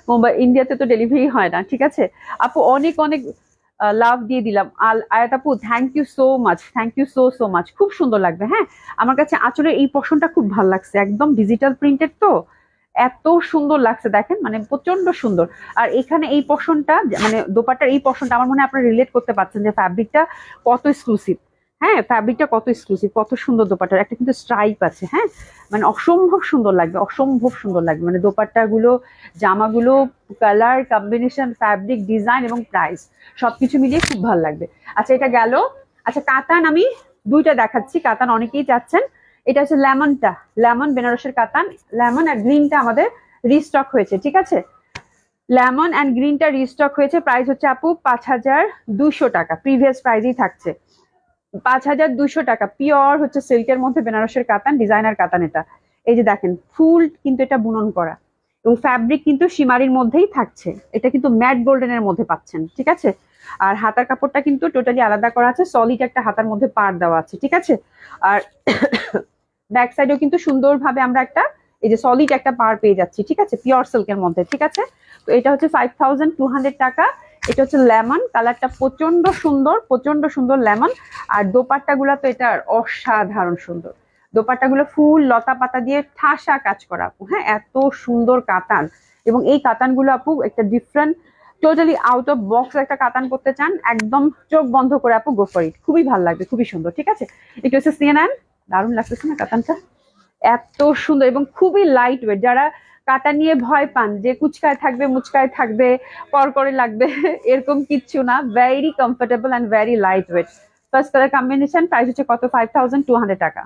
মুম্বাই ইন্ডিয়াতে তো ডেলিভারি হয় না, ঠিক আছে আপু। অনেক অনেক লাভ দিয়ে দিলাম। আয়াত আপু, thank you so much, thank you so so much, খুব সুন্দর লাগবে। হ্যাঁ, আমার কাছে আঁচলের এই পোর্শনটা খুব ভালো লাগছে, একদম ডিজিটাল প্রিন্টেড তো, এত সুন্দর লাগছে দেখেন, মানে প্রচন্ড সুন্দর। আর এখানে এই পোর্শনটা মানে দোপাট্টার এই পোর্শনটা আমার মনে হয় আপনারা রিলেট করতে পারছেন যে ফ্যাব্রিকটা কত এক্সক্লুসিভ। হ্যাঁ, ফ্যাব্রিকটা কত এক্সক্লুসিভ, কত সুন্দর দোপাট্টার একটা কিন্তু স্ট্রাইপ আছে। হ্যাঁ, মানে অসম্ভব সুন্দর লাগবে, অসম্ভব সুন্দর লাগবে। মানে দোপাট্টাগুলো, জামাগুলো, কালার কম্বিনেশন, ফ্যাব্রিক, ডিজাইন এবং প্রাইস সবকিছু মিলিয়ে খুব ভালো লাগবে। আচ্ছা, এটা গেল। আচ্ছা, কাতান আমি দুইটা দেখাচ্ছি, কাতান অনেকেই চাচ্ছেন। এটা হচ্ছে লেমনটা, লেমন বেনারসের কাতান, লেমন আর গ্রিনটা আমাদের রিস্টক হয়েছে, ঠিক আছে। লেমন অ্যান্ড গ্রিনটা রিস্টক হয়েছে, প্রাইস হচ্ছে আপু 5200 টাকা, প্রিভিয়াস প্রাইসই থাকছে 5200 টাকা। পিওর হচ্ছে সিল্কের মধ্যে বেনারসের কাতান, ডিজাইনার কাতান এটা। এই যে দেখেন ফুল কিন্তু এটা বুনন করা, এবং ফ্যাব্রিক কিন্তু সীমারির মধ্যেই থাকছে, এটা কিন্তু ম্যাট গোল্ডেনের মধ্যে পাচ্ছেন, ঠিক আছে। আর হাতার কাপড়টা কিন্তু টোটালি আলাদা করা আছে, সলিড একটা হাতার মধ্যে পাড় দেওয়া আছে, ঠিক আছে। আর ব্যাক সাইডেও কিন্তু সুন্দরভাবে আমরা একটা এই যে সলিড একটা পাড় পেয়ে যাচ্ছি, ঠিক আছে, পিওর সিল্কের মধ্যে, ঠিক আছে। তো এটা হচ্ছে 5200 টাকা। এটা হচ্ছে লেমন কালারটা, প্রচন্ড সুন্দর, প্রচন্ড সুন্দর লেমন। আর দোপাট্টা গুলা তো এটা অসাধারণ সুন্দর, দোপাট্টাগুলো ফুল লতা পাতা দিয়ে ঠাসা কাজ করা আপু। হ্যাঁ, এত সুন্দর কাতান, এবং এই কাতানগুলো আপু একটা different, totally out of box একটা কাতান করতে চান, একদম চোখ বন্ধ করে আপু গো ফর ইট, খুবই ভালো লাগবে, খুবই সুন্দর, ঠিক আছে। একটু হচ্ছে নিয়ে নেন, দারুণ লাগতেছে না কাতানটা, এত সুন্দর এবং খুবই লাইট ওয়েট। যারা কাটা নিয়ে ভয় পান যে কুচকায় থাকবে, মুচকায় থাকবে, করকরে লাগবে, এরকম কিচ্ছু না, very comfortable and very light weight. First colour combination, price হচ্ছে কত, 5200 টাকা,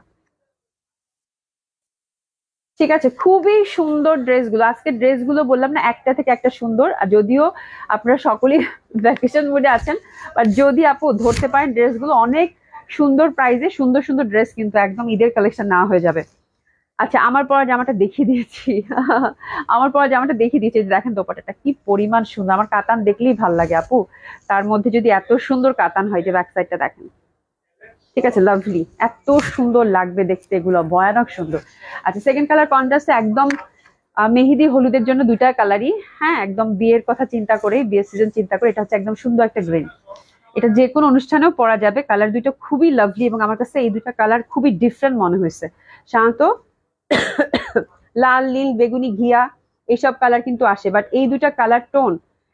ঠিক আছে। খুবই সুন্দর ড্রেসগুলো, আজকে ড্রেসগুলো বললাম না একটা থেকে একটা সুন্দর। আর যদিও আপনারা সকলেই ভ্যাকেশন মোডে আছেন, বাট যদি আপু ধরতে পারেন ড্রেসগুলো অনেক সুন্দর প্রাইসে, সুন্দর সুন্দর ড্রেস কিন্তু একদম ঈদের কালেকশন নেওয়া হয়ে যাবে। আচ্ছা, আমার পরা জামাটা দেখিয়ে দিয়েছি, আমার পরা জামাটা দেখিয়ে দিয়েছি, দেখেন দোপাট্টাটা কি পরিমাণ সুন্দর, আমার কাতান দেখলেই ভাল লাগে আপু। তার মধ্যে যদি এত সুন্দর কাতান হয়, যে ব্যাক সাইডটা দেখেন, ঠিক আছে, লাভলি, এত সুন্দর লাগবে দেখতে, এগুলো ভয়ানক সুন্দর। আচ্ছা, সেকেন্ড কালার কন্ট্রাস্টে একদম মেহেদি হলুদের জন্য দুইটা কালারই, হ্যাঁ একদম বিয়ের কথা চিন্তা করে, বিয়ের সিজন চিন্তা করে, এটা হচ্ছে একদম সুন্দর একটা গ্রিন। এটা যে কোনো অনুষ্ঠানেও পরা যাবে, কালার দুইটা খুবই লাভলি, এবং আমার কাছে এই দুইটা কালার খুবই ডিফারেন্ট মনে হয়েছে। সাধারণত লাল, নীল, বেগুনি, ঘিয়া এইসব কালার কিন্তু আসে, বাট এই দুইটা কালার টোন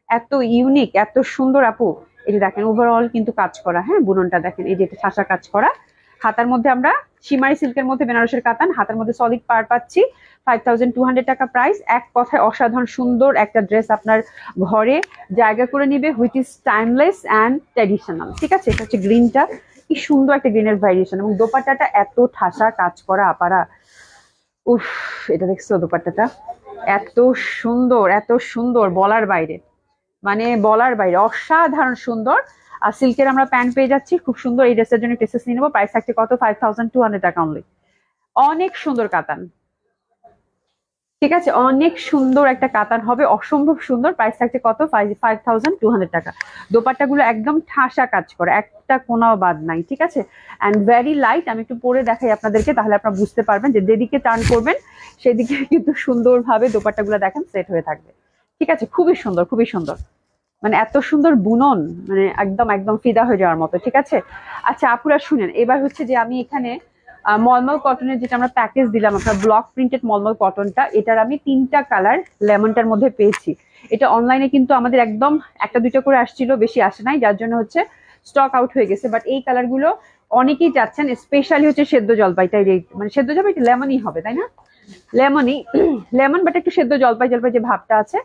এত ইউনিক, এত সুন্দর আপু। এই যে দেখেন ওভারঅল কিন্তু কাজ করা, হ্যাঁ বুননটা দেখেন, এই যে এটা শাসা কাজ করা। হাতার মধ্যে আমরা সীমারি সিল্কের মধ্যে বেনারসের কাতান, হাতার মধ্যে সলিড পার পাচ্ছি, 5200 টাকা প্রাইস। এক কথায় অসাধারণ সুন্দর একটা ড্রেস আপনার ঘরে জায়গা করে নিবে, which is timeless and traditional, ঠিক আছে। এটা হচ্ছে গ্রিনটা, কি সুন্দর একটা গ্রিনের ভ্যারিয়েশন, এবং দোপাট্টাটা এত ঠাসা কাজ করা আপারা, উফ, এটা দেখছো দোপাট্টাটা এত সুন্দর, এত সুন্দর, বলার বাইরে, মানে বলার বাইরে, অসাধারণ সুন্দর। আর সিল্কের আমরা প্যান্ট পেয়ে যাচ্ছি খুব সুন্দর, এই ড্রেসের জন্য টেসেস নিয়ে নেবো, প্রাইস থাকছে কত, 5200 টাকা অনলি। অনেক সুন্দর কাতান, ঠিক আছে, অনেক সুন্দর একটা কাতান হবে, অসম্ভব সুন্দর। প্রাইস থাকছে কত, 5200 টাকা। দোপাট্টাগুলো একদম ঠাসা কাজ করা, একটা কোনাও বাদ নাই, ঠিক আছে, অ্যান্ড ভেরি লাইট। আমি একটু পরে দেখাই আপনাদেরকে, তাহলে আপনারা বুঝতে পারবেন যে যেদিকে টার্ন করবেন সেদিকে কিন্তু সুন্দরভাবে দোপাট্টাগুলো দেখেন সেট হয়ে থাকবে, ঠিক আছে। খুবই সুন্দর, খুবই সুন্দর, মানে এত সুন্দর বুনন, মানে একদম একদম ফিদা হয়ে যাওয়ার মতো, ঠিক আছে। আচ্ছা আপুরা শুনেন, এবার হচ্ছে যে আমি এখানে মলমল কটনের যেটা আমরা প্যাকেজ দিলাম, আপনার ব্লক প্রিন্টেড মলমল কটনটা, এটার আমি 3টা কালার লেমনটার মধ্যে পেয়েছি। এটা অনলাইনে কিন্তু আমাদের একদম একটা দুইটা করে আসছিল, বেশি আসে নাই, যার জন্য হচ্ছে স্টক আউট হয়ে গেছে। বাট এই কালারগুলো অনেকেই চাচ্ছেন, স্পেশালি হচ্ছে সেদ্ধ জলপাইটাই, মানে সেদ্ধ জলপাই লেমনই হবে তাই না, লেমনই, লেমন বাট একটু সেদ্ধ জলপাই জলপাই যে ভাবটা আছে।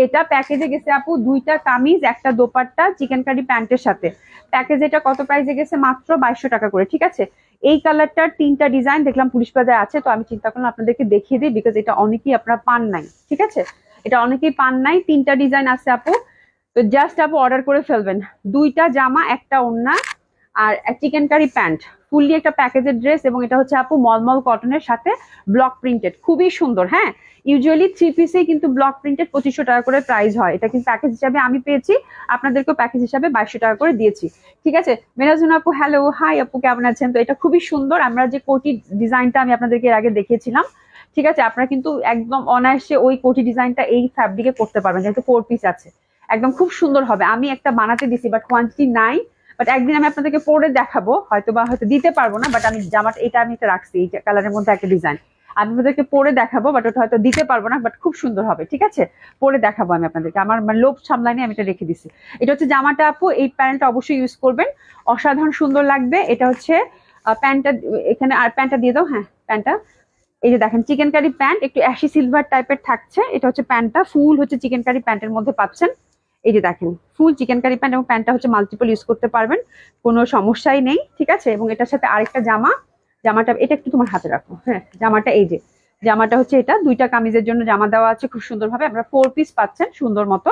এটা প্যাকেজে গেছে আপু 2টা কামিজ, একটা দোপাট্টা, চিকেন কারি প্যান্টের সাথে। প্যাকেজ এটা কত প্রাইসে গেছে, মাত্র 2200 টাকা করে, ঠিক আছে। এই কালারটার 3টা ডিজাইন দেখলাম পুলিশ বাজারে আছে, তো আমি চিন্তা করলাম আপনাদেরকে দেখিয়ে দিই, বিকজ এটা অনেকেই আপনারা পান নাই, ঠিক আছে। এটা অনেকেই পান নাই, 3টা ডিজাইন আছে আপু। তো জাস্ট আপু অর্ডার করে ফেলবেন। 2টা জামা, একটা ওড়না, আর চিকেন কারি প্যান্ট, ফুললি একটা প্যাকেজের ড্রেস। এবং এটা হচ্ছে আপু মলমল কটনের সাথে ব্লক প্রিন্টেড, খুবই সুন্দর। হ্যাঁ, ইউজুয়ালি 3 পিসে কিন্তু ব্লক প্রিন্টেড 2500 টাকা করে প্রাইস হয়। এটা কিন্তু প্যাকেজ হিসাবে আমি পেয়েছি, আপনাদেরকেও প্যাকেজ হিসাবে 2200 টাকা করে দিয়েছি। ঠিক আছে, মেরাজুন আপু হ্যালো, হাই আপু, কেমন আছেন? তো এটা খুবই সুন্দর। আমরা যে কোটি ডিজাইনটা আমি আপনাদেরকে এর আগে দেখিয়েছিলাম, ঠিক আছে, আপনারা কিন্তু একদম অনায়াসে ওই কোটি ডিজাইনটা এই ফ্যাব্রিকে করতে পারবেন, যেহেতু 4 পিস আছে। একদম খুব সুন্দর হবে। আমি একটা বানাতে দিছি, বাট কোয়ান্টিটি নাই। বাট একদিন আমি আপনাদেরকে পরে দেখাবো, হয়তো দিতে পারবো না, বাট আমি জামাটা এটা আমি একটা রাখছি, এই কালারের মধ্যে একটা ডিজাইন আমি আপনাদেরকে পরে দেখাবো, বাট ওটা হয়তো দিতে পারবো না, বাট খুব সুন্দর হবে। ঠিক আছে, পরে দেখাবো আমি আপনাদেরকে। আমার মানে লোভ সামলাইনি, আমি এটা রেখে দিছি। এটা হচ্ছে জামাটা আপু, এই প্যান্টটা অবশ্যই ইউজ করবেন, অসাধারণ সুন্দর লাগবে। এটা হচ্ছে প্যান্টটা, এখানে আর প্যান্টটা দিয়ে দাও। হ্যাঁ, প্যান্টটা এই যে দেখেন, চিকেন কারি প্যান্ট, একটু অ্যাশি সিলভার টাইপের থাকছে। এটা হচ্ছে প্যান্টটা, ফুল হচ্ছে চিকেন কারি প্যান্টের মধ্যে পাচ্ছেন। এই যে দেখেন, ফুল চিকেন কারি প্যান্ট, এবং প্যান্টটা হচ্ছে মাল্টিপল ইউজ করতে পারবেন, কোনো সমস্যাই নেই। ঠিক আছে, এবং এটার সাথে আরেকটা জামা, জামাটা এটা একটু তোমার হাতে রাখো। হ্যাঁ, জামাটা এই যে, জামাটা হচ্ছে এটা 2টা কামিজের জন্য জামা দেওয়া আছে খুব সুন্দরভাবে। আমরা 4 পিস পাচ্ছেন সুন্দর মতো।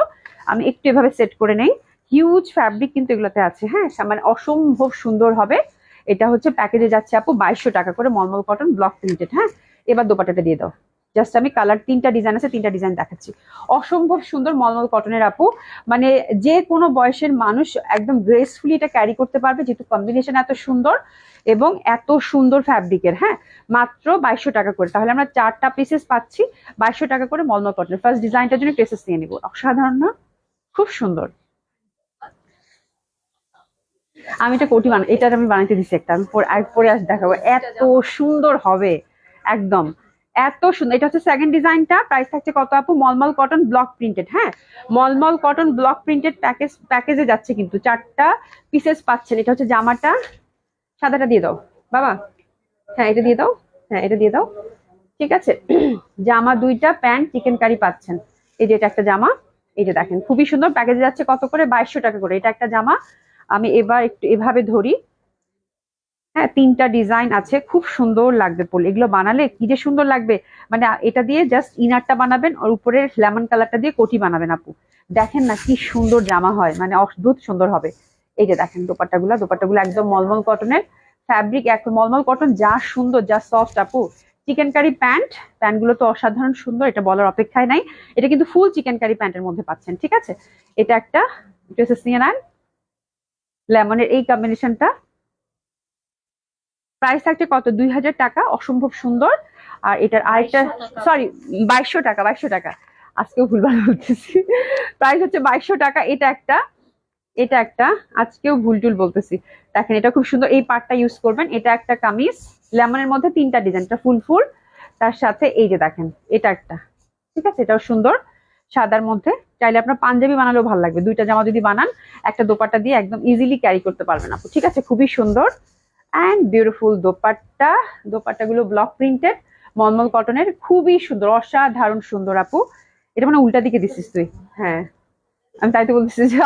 আমি একটু এভাবে সেট করে নেই। হিউজ ফ্যাব্রিক কিন্তু এগুলোতে আছে। হ্যাঁ, মানে অসম্ভব সুন্দর হবে। এটা হচ্ছে প্যাকেজে যাচ্ছে আপু 2200 টাকা করে, মলমল কটন ব্লক প্রিন্টেড। হ্যাঁ, এবার দোপাট্টাটা দিয়ে দাও। জাস্ট আমি কালার 3টা ডিজাইন আছে, 3টা ডিজাইন দেখাচ্ছি। অসম্ভব সুন্দর মলমল কটনের আপু, মানে যে কোনো বয়সের মানুষ একদম গ্রেসফুলি এটা ক্যারি করতে পারবে, যেহেতু কম্বিনেশন এত সুন্দর এবং এত সুন্দর ফ্যাব্রিকের। হ্যাঁ, মাত্র 2200 টাকা করে। তাহলে আমরা 4টা পিসেস পাচ্ছি 2200 টাকা করে মলমল কটনের। ফার্স্ট ডিজাইনটার জন্য প্রেসেস নিয়ে নিব। অসাধারণ না? খুব সুন্দর। আমি এটা কোটি এটা আমি বানাইতে দিচ্ছি একটা, আমি পরে আস দেখাবো, এত সুন্দর হবে একদম, এত সুন্দর। এটা হচ্ছে সেকেন্ড ডিজাইনটা। প্রাইস থাকছে কত আপু? মলমল কটন ব্লক প্রিন্টেড। হ্যাঁ, মলমল কটন ব্লক প্রিন্টেড প্যাকেজে যাচ্ছে কিন্তু 4টা পিসেস পাচ্ছেন। এটা হচ্ছে জামাটা, সাদাটা দিয়ে দাও বাবা। হ্যাঁ, এটা দিয়ে দাও। হ্যাঁ, এটা দিয়ে দাও। ঠিক আছে, জামা 2টা, প্যান্ট চিকেন কারি পাচ্ছেন। এই যে এটা একটা জামা, এই যে দেখেন খুবই সুন্দর। প্যাকেজে যাচ্ছে কত করে? 2200 টাকা করে। এটা একটা জামা, আমি এবার একটু এভাবে ধরি। হ্যাঁ, 3টা ডিজাইন আছে, খুব সুন্দর লাগবে পরলে। এগুলো বানালে কি যে সুন্দর লাগবে, মানে এটা দিয়ে জাস্ট ইনারটা বানাবেন, ওর উপরে লেমন কালারটা দিয়ে কোটি বানাবেন আপু। দেখেন না কি সুন্দর জামা হয়, মানে অদ্ভুত সুন্দর হবে। এই যে দেখেন দোপাট্টাগুলো একদম মলমল কটনের ফ্যাব্রিক, এক মলমল কটন, যা সুন্দর, যা সফট আপু। চিকেন কারি প্যান্টগুলো তো অসাধারণ সুন্দর, এটা বলার অপেক্ষায় নাই। এটা কিন্তু ফুল চিকেন কারি প্যান্টের মধ্যে পাচ্ছেন। ঠিক আছে, এটা একটা ড্রেসেস নিয়ে নেন, লেমনের এই কম্বিনেশনটা। প্রাইস থাকছে কত? 2000 টাকা, অসম্ভব সুন্দর। আর এটার আরেকটা, সরি 2200 টাকা, 2200 টাকা, আজকেও ভুলভাল বলতেছি। প্রাইস হচ্ছে 2200 টাকা। এটা একটা আজকেও ভুল বলতেছি। দেখেন, এটা খুব সুন্দর, এই পার্টটা ইউজ করবেন। এটা একটা কামিজ, লেমনের মধ্যে 3টা ডিজাইনটা ফুল, তার সাথে এই যে দেখেন এটা একটা। ঠিক আছে, এটাও সুন্দর, সাদার মধ্যে। চাইলে আপনার পাঞ্জাবি বানালেও ভালো লাগবে। 2টা জামা যদি বানান, একটা দোপাট্টা দিয়ে একদম ইজিলি ক্যারি করতে পারবেন আপু। ঠিক আছে, খুবই সুন্দর অ্যান্ড বিউটিফুল দোপাট্টাগুলো ব্লক প্রিন্টেড, মলমল কটনের, খুবই সুন্দর, অসাধারণ সুন্দর আপু। এটা মানে উল্টা দিকে দিছিস তুই? হ্যাঁ, আমি তাই তো বলতেছি যে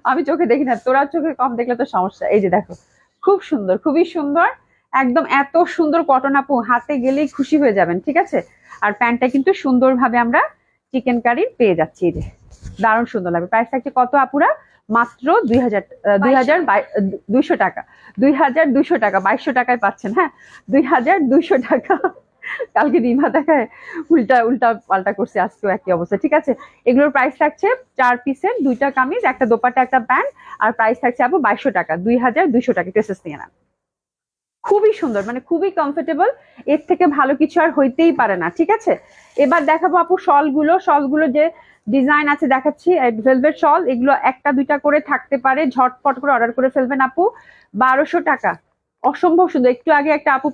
আমি চোখে দেখি না, তোরা চোখে কম দেখলে তো সমস্যা। এই যে দেখো, খুব সুন্দর, খুবই সুন্দর, একদম এত সুন্দর কটন আপু, হাতে গেলেই খুশি হয়ে যাবেন। ঠিক আছে, আর প্যান্টটা কিন্তু সুন্দরভাবে আমরা চিকেন কারির পেয়ে যাচ্ছি। এই যে দারুণ সুন্দর লাগবে। প্রাইস থাকছে কত আপুরা? মাত্র 2200 টাকা। 2200 টাকা, 2200 টাকায় পাচ্ছেন। হ্যাঁ, 2200 টাকা। কালকে নিভা দেখায় উল্টা পাল্টা করছে, আজকেও একই অবস্থা। ঠিক আছে, এগুলোর প্রাইস থাকছে 4 পিসের, 2টা কামিজ, একটা দোপাট্টা, একটা প্যান্ট, আর প্রাইস থাকছে আপু 2200 টাকা। 2200 টাকা ড্রেসেস নিয়ে নেন। খুবই সুন্দর, মানে খুবই কমফোর্টেবল, এর থেকে ভালো কিছু আর হইতেই পারে না। ঠিক আছে, এবার দেখাবো আপু শলগুলো যে ডিজাইন আছে দেখাচ্ছি। ভেলভেট শল, এগুলো 1টা 2টা করে থাকতে পারে, ঝটপট করে অর্ডার করে ফেলবেন আপু। 1200 টাকা, অসম্ভব সুন্দর। একটু আগে একটা আপু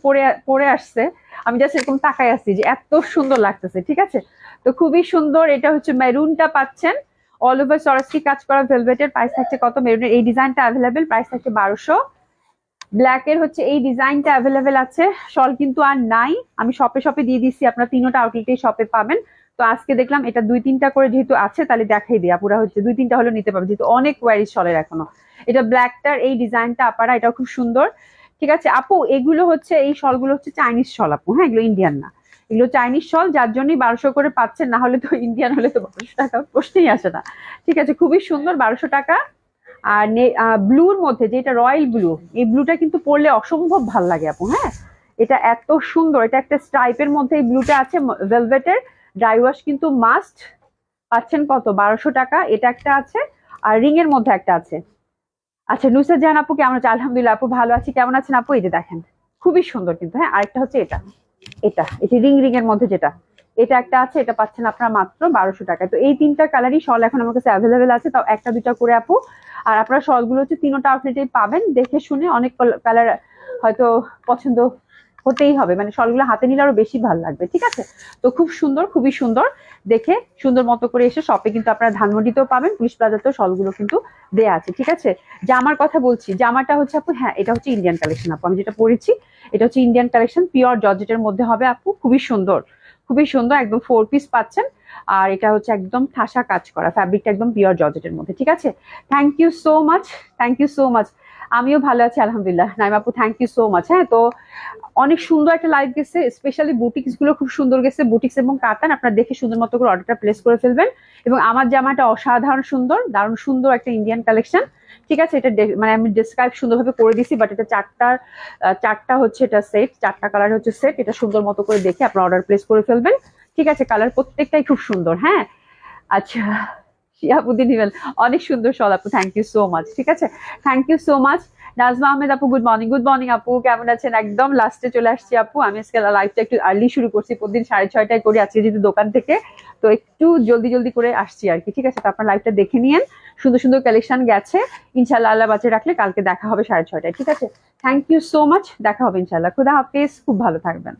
পরে আসছে, আমি জাস্ট এরকম তাকাই আসছি যে এত সুন্দর লাগতেছে। ঠিক আছে, তো খুবই সুন্দর। এটা হচ্ছে মেরুনটা পাচ্ছেন, অল ওভার সরাসরি কাজ করা ভেলভেটের। প্রাইস থাকছে কত? মেরুনের এই ডিজাইনটা অ্যাভেলেবেল, প্রাইস থাকছে 1200। ব্ল্যাক এর হচ্ছে এই ডিজাইনটা অ্যাভেলেবেল আছে, শল কিন্তু আর নাই। আমি শপে দিয়ে দিচ্ছি, আপনার 3টা আউটলেটেই শপে পাবেন। তো আজকে দেখলাম এটা 2-3টা করে যেহেতু আছে, তাহলে দেখাই দিই। আপুরা হচ্ছে 2-3টা হলেও নিতে পারবে, যেহেতু অনেক কোয়ারি শলের এখনো। এটা ব্ল্যাকটার এই ডিজাইনটা আপারা, এটাও খুব সুন্দর। ঠিক আছে আপু, এগুলো হচ্ছে এই শলগুলো হচ্ছে চাইনিজ শল আপু। হ্যাঁ, এগুলো ইন্ডিয়ান না, এগুলো চাইনিজ শল, যার জন্যই 1200 করে পাচ্ছেন, না হলে তো ইন্ডিয়ান হলে তো 1200 টাকা প্রশ্নই আসে না। ঠিক আছে, খুবই সুন্দর, 1200 টাকা। আর ব্লুর মধ্যে যেটা রয়্যাল ব্লু, এই ব্লুটা কিন্তু পরলে অসম্ভব ভাল লাগে আপু। হ্যাঁ, এটা এত সুন্দর, এটা একটা স্ট্রাইপের মধ্যে এই ব্লুটা আছে, ভেলভেটের। ড্রাই ওয়াশ কিন্তু মাস্ট। পাচ্ছেন কত? 1200 টাকা। এটা একটা আছে, আর রিং এর মধ্যে একটা আছে। আচ্ছা, নুসরাত জাহান আপু কেমন আছে? আলহামদুলিল্লাহ আপু, ভালো আছি। কেমন আছেন আপু? এই যে দেখেন, খুবই সুন্দর কিন্তু। হ্যাঁ, আরেকটা হচ্ছে এটা, এই যে রিং রিং এর মধ্যে যেটা, এটা একটা আছে, এটা পাচ্ছেন আপনারা মাত্র 1200 টাকা। তো এই তিনটা কালারই শল এখন আমার কাছে অ্যাভেলেবেল আছে, তাও একটা দুটা করে আপু। আর আপনারা শলগুলো হচ্ছে তিনটা আউটলেটেই পাবেন, দেখে শুনে। অনেক কালার হয়তো পছন্দ হতেই হবে, মানে শলগুলো হাতে নিলে আরো বেশি ভালো লাগবে। ঠিক আছে, তো খুব সুন্দর, খুবই সুন্দর। দেখে সুন্দর মতো করে এসে শপে কিন্তু আপনারা ধানমন্ডিতেও পাবেন, পুলিশ প্লাজাতেও শলগুলো কিন্তু দেয়া আছে। ঠিক আছে, জামার কথা বলছি, জামাটা হচ্ছে আপু, হ্যাঁ এটা হচ্ছে ইন্ডিয়ান কালেকশন আপু, আমি যেটা পরেছি এটা হচ্ছে ইন্ডিয়ান কালেকশন, পিওর জর্জেটের মধ্যে হবে আপু, খুবই সুন্দর, খুবই সুন্দর, একদম 4 পিস পাচ্ছেন। আর এটা হচ্ছে একদম ঠাসা কাজ করা, ফ্যাব্রিকটা একদম পিওর জর্জেটের মধ্যে। ঠিক আছে, thank you so much, thank you so much. আমিও ভালো আছি আলহামদুলিল্লাহ। নাইমা আপু, থ্যাংক ইউ সো মাচ। হ্যাঁ, তো অনেক সুন্দর একটা লাইভ গেছে, স্পেশালি বুটিক্স গুলো খুব সুন্দর গেছে, বুটিক্স এবং কাতান। আপনারা দেখে সুন্দর মতো করে অর্ডারটা প্লেস করে ফেলবেন। এবং আমার জামাটা অসাধারণ সুন্দর, দারুণ সুন্দর একটা ইন্ডিয়ান কালেকশন। ঠিক আছে, এটা মানে আমি ডিসক্রাইব সুন্দরভাবে করে দিছি, বাট এটা চারটা হচ্ছে, এটা সেট, চারটা কালার হচ্ছে সেট। এটা সুন্দর মতো করে দেখে আপনারা অর্ডার প্লেস করে ফেলবেন। ঠিক আছে, কালার প্রত্যেকটাই খুব সুন্দর। হ্যাঁ, আচ্ছা, শিহাবুদ্দিন হিমেল, অনেক সুন্দর শল আপু, থ্যাংক ইউ সো মাচ। ঠিক আছে, thank you so much. Nazma Ahmed আপু, গুড মর্নিং। গুড মর্নিং আপু, কেমন আছেন? একদম লাস্টে চলে আসছি আপু, আমি আজকে লাইভটা একটু আর্লি শুরু করছি, প্রতিদিন 6:30টায় করি, আজকে যেহেতু দোকান থেকে, তো একটু জলদি জলদি করে আসছি আর কি। ঠিক আছে, তো আপনার লাইভটা দেখে নিয়েন, সুন্দর সুন্দর কালেকশন গেছে। ইনশাল্লাহ আল্লাহ বাঁচিয়ে রাখলে কালকে দেখা হবে 6:30টায়। ঠিক আছে, থ্যাংক ইউ সো মাচ, দেখা হবে ইনশাল্লাহ। খুদা হাফিজ, খুব ভালো থাকবেন।